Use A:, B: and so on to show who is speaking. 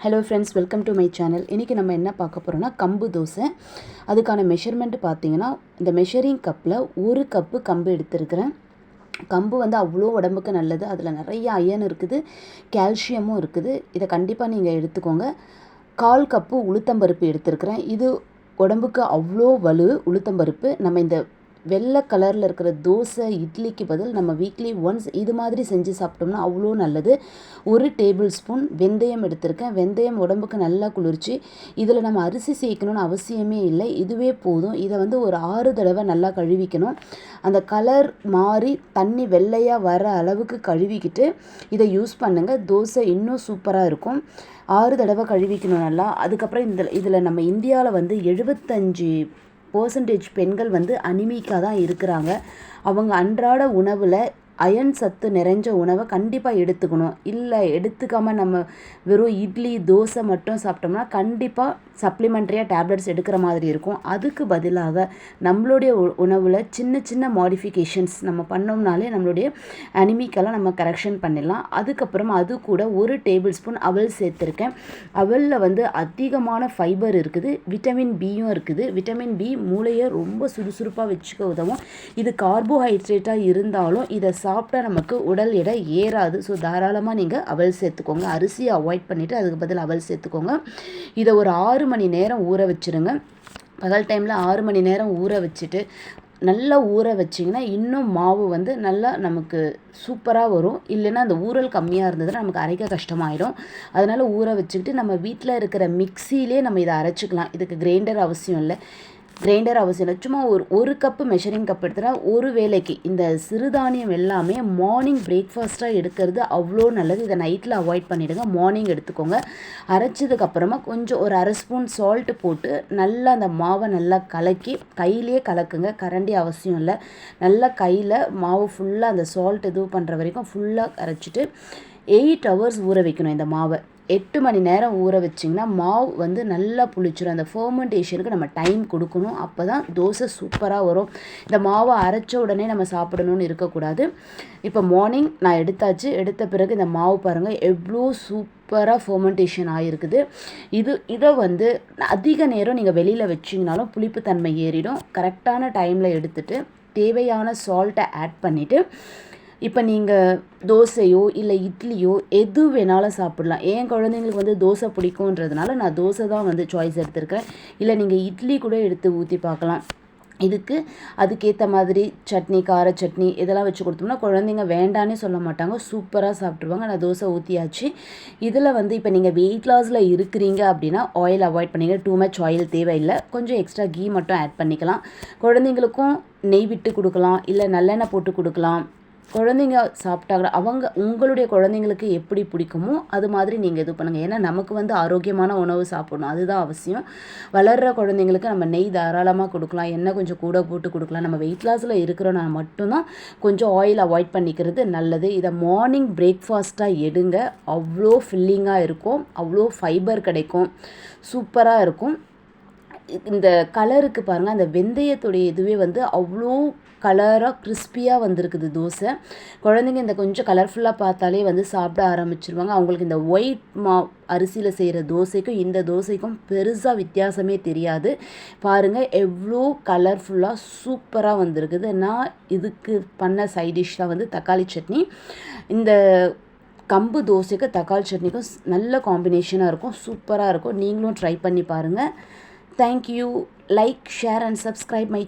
A: Hello friends, welcome to my channel. இன்றைக்கி நம்ம என்ன பார்க்க போகிறோம்னா கம்பு தோசை. அதுக்கான மெஷர்மெண்ட்டு பார்த்தீங்கன்னா, இந்த மெஷரிங் கப்பில் 1 கப்பு கம்பு எடுத்துருக்கிறேன். கம்பு வந்து அவ்வளோ உடம்புக்கு நல்லது. அதில் நிறைய அயன் இருக்குது, கால்சியமும் இருக்குது. இதை கண்டிப்பாக நீங்கள் எடுத்துக்கோங்க. 1/4 கப்பு உளுத்தம்பருப்பு எடுத்துருக்கிறேன். இது உடம்புக்கு அவ்வளோ வலு. உளுத்தம்பருப்பு நம்ம இந்த வெள்ளை கலரில் இருக்கிற தோசை இட்லிக்கு பதில் நம்ம வீக்லி ஒன்ஸ் இது மாதிரி செஞ்சு சாப்பிட்டோம்னா அவ்வளோ நல்லது. 1 டேபிள் ஸ்பூன் வெந்தயம் எடுத்திருக்கேன். வெந்தயம் உடம்புக்கு நல்லா குளிர்ச்சி. இதில் நம்ம அரிசி சேர்க்கணும்னு அவசியமே இல்லை, இதுவே போதும். இதை வந்து ஒரு 6 தடவை நல்லா கழுவிக்கணும். அந்த கலர் மாறி தண்ணி வெள்ளையாக வர அளவுக்கு கழுவிக்கிட்டு இதை யூஸ் பண்ணுங்கள். தோசை இன்னும் சூப்பராக இருக்கும். 6 தடவை கழுவிக்கணும் நல்லா. அதுக்கப்புறம் இதில் நம்ம இந்தியாவில் வந்து 75% பெண்கள் வந்து அனிமிக்காக தான் இருக்கிறாங்க. அவங்க அன்றாட உணவில் அயன் சத்து நிறைஞ்ச உணவை கண்டிப்பாக எடுத்துக்கணும். இல்லை எடுத்துக்காமல் நம்ம வெறும் இட்லி தோசை மட்டும் சாப்பிட்டோம்னா கண்டிப்பாக சப்ளிமெண்ட்ரியாக டேப்லெட்ஸ் எடுக்கிற மாதிரி இருக்கும். அதுக்கு பதிலாக நம்மளுடைய உணவில் சின்ன சின்ன மாடிஃபிகேஷன்ஸ் நம்ம பண்ணோம்னாலே நம்மளுடைய அனிமிக்கெல்லாம் நம்ம கரெக்ஷன் பண்ணிடலாம். அதுக்கப்புறம் அது கூட 1 டேபிள் ஸ்பூன் அவல் சேர்த்துருக்கேன். அவலில் வந்து அதிகமான ஃபைபர் இருக்குது, விட்டமின் பியும் இருக்குது. விட்டமின் பி மூளையை ரொம்ப சுறுசுறுப்பாக வச்சுக்க உதவும். இது கார்போஹைட்ரேட்டாக இருந்தாலும் இதை சாப்பிட்டா நமக்கு உடல் எடை ஏறாது. ஸோ தாராளமாக நீங்கள் அவல் சேர்த்துக்கோங்க. அரிசியை அவாய்ட் பண்ணிவிட்டு அதுக்கு பதில் அவல் சேர்த்துக்கோங்க. இதை ஒரு 6 மணி நேரம் ஊற வச்சுருங்க. பகல் டைமில் 6 மணி நேரம் ஊற வச்சுட்டு நல்லா ஊற வச்சிங்கன்னா இன்னும் மாவு வந்து நல்லா நமக்கு சூப்பராக வரும். இல்லைன்னா அந்த ஊறல் கம்மியாக இருந்ததுன்னா நமக்கு அரைக்க கஷ்டமாயிடும். அதனால் ஊற வச்சுக்கிட்டு நம்ம வீட்டில் இருக்கிற மிக்சியிலே நம்ம இதை அரைச்சிக்கலாம். இதுக்கு கிரைண்டர் அவசியம் இல்லை. சும்மா ஒரு கப்பு மெஷரிங் கப் எடுத்துகிட்டா ஒரு வேளைக்கு இந்த சிறுதானியம் எல்லாமே மார்னிங் பிரேக்ஃபாஸ்ட்டாக எடுக்கிறது அவ்வளோ நல்லது. இதை நைட்டில் அவாய்ட் பண்ணிவிடுங்க, மார்னிங் எடுத்துக்கோங்க. அரைச்சதுக்கப்புறமா கொஞ்சம் ஒரு 1/2 ஸ்பூன் சால்ட்டு போட்டு நல்லா அந்த மாவை நல்லா கலக்கி கையிலே கலக்குங்க. கரண்டி அவசியம் இல்லை. நல்லா கையில் மாவு ஃபுல்லாக அந்த சால்ட் இது பண்ணுற வரைக்கும் ஃபுல்லாக அரைச்சிட்டு 8 ஹவர்ஸ் ஊற வைக்கணும். இந்த மாவை 8 மணி நேரம் ஊற வச்சிங்கன்னா மாவு வந்து நல்லா புளிச்சிடும். அந்த ஃபர்மெண்டேஷனுக்கு நம்ம டைம் கொடுக்கணும். அப்போ தான் தோசை சூப்பராக வரும். இந்த மாவை அரைச்ச உடனே நம்ம சாப்பிடணும்னு இருக்கக்கூடாது. இப்போ மார்னிங் நான் எடுத்த பிறகு இந்த மாவு பாருங்கள் எவ்வளோ சூப்பராக ஃபர்மெண்டேஷன் ஆகிருக்குது. இதை வந்து அதிக நேரம் நீங்கள் வெளியில் வச்சிங்கனாலும் புளிப்புத்தன்மை ஏறிடும். கரெக்டான டைமில் எடுத்துகிட்டு தேவையான சால்ட்டை ஆட் பண்ணிவிட்டு இப்போ நீங்கள் தோசையோ இல்லை இட்லியோ எது வேணாலும் சாப்பிட்லாம். என் குழந்தைங்களுக்கு வந்து தோசை பிடிக்குன்றதுனால நான் தோசை தான் வந்து சாய்ஸ் எடுத்திருக்கேன். இல்லை நீங்கள் இட்லி கூட எடுத்து ஊற்றி பார்க்கலாம். அதுக்கேற்ற மாதிரி சட்னி, கார சட்னி இதெல்லாம் வச்சு கொடுத்தோம்னா குழந்தைங்க வேண்டானே சொல்ல மாட்டாங்க, சூப்பராக சாப்பிட்ருவாங்க. நான் தோசை ஊற்றியாச்சு. இதில் வந்து இப்போ நீங்கள் வெயிட் லாஸில் இருக்கிறீங்க அப்படின்னா ஆயில் அவாய்ட் பண்ணிங்க. டூ மச் ஆயில் தேவையில்லை. கொஞ்சம் எக்ஸ்ட்ரா கீ மட்டும் ஆட் பண்ணிக்கலாம். குழந்தைங்களுக்கும் நெய் விட்டு கொடுக்கலாம், இல்லை நல்லெண்ணெய் போட்டு கொடுக்கலாம். குழந்தைங்க சாப்பிட்டாங்க உங்களுடைய குழந்தைங்களுக்கு எப்படி பிடிக்குமோ அது மாதிரி நீங்கள் இது பண்ணுங்கள். ஏன்னா நமக்கு வந்து ஆரோக்கியமான உணவு சாப்பிடணும், அதுதான் அவசியம். வளர்கிற குழந்தைங்களுக்கு நம்ம நெய் தாராளமாக கொடுக்கலாம், எண்ணெய் கொஞ்சம் கூட போட்டு கொடுக்கலாம். நம்ம வெயிட் லாஸில் இருக்கிறோன்னா மட்டும்தான் கொஞ்சம் ஆயில் அவாய்ட் பண்ணிக்கிறது நல்லது. இதை மார்னிங் பிரேக்ஃபாஸ்ட்டாக எடுங்க. அவ்வளோ ஃபில்லிங்காக இருக்கும், அவ்வளோ ஃபைபர் கிடைக்கும், சூப்பராக இருக்கும். இந்த கலருக்கு பாருங்கள், அந்த வெந்தயத்துடைய இதுவே வந்து அவ்வளோ கலராக கிறிஸ்பியாக வந்திருக்குது தோசை. குழந்தைங்க இந்த கொஞ்சம் கலர்ஃபுல்லாக பார்த்தாலே வந்து சாப்பிட ஆரம்பிச்சிருவாங்க. அவங்களுக்கு இந்த ஒயிட் அரிசியில் செய்கிற தோசைக்கும் இந்த தோசைக்கும் பெருசாக வித்தியாசமே தெரியாது. பாருங்கள் எவ்வளோ கலர்ஃபுல்லாக சூப்பராக வந்திருக்குது. நான் இதுக்கு பண்ண சைட் டிஷ் தான் வந்து தக்காளி சட்னி. இந்த கம்பு தோசைக்கு தக்காளி சட்னிக்கும் நல்ல காம்பினேஷனாக இருக்கும், சூப்பராக இருக்கும். நீங்களும் ட்ரை பண்ணி பாருங்கள். Thank you. Like, share and subscribe my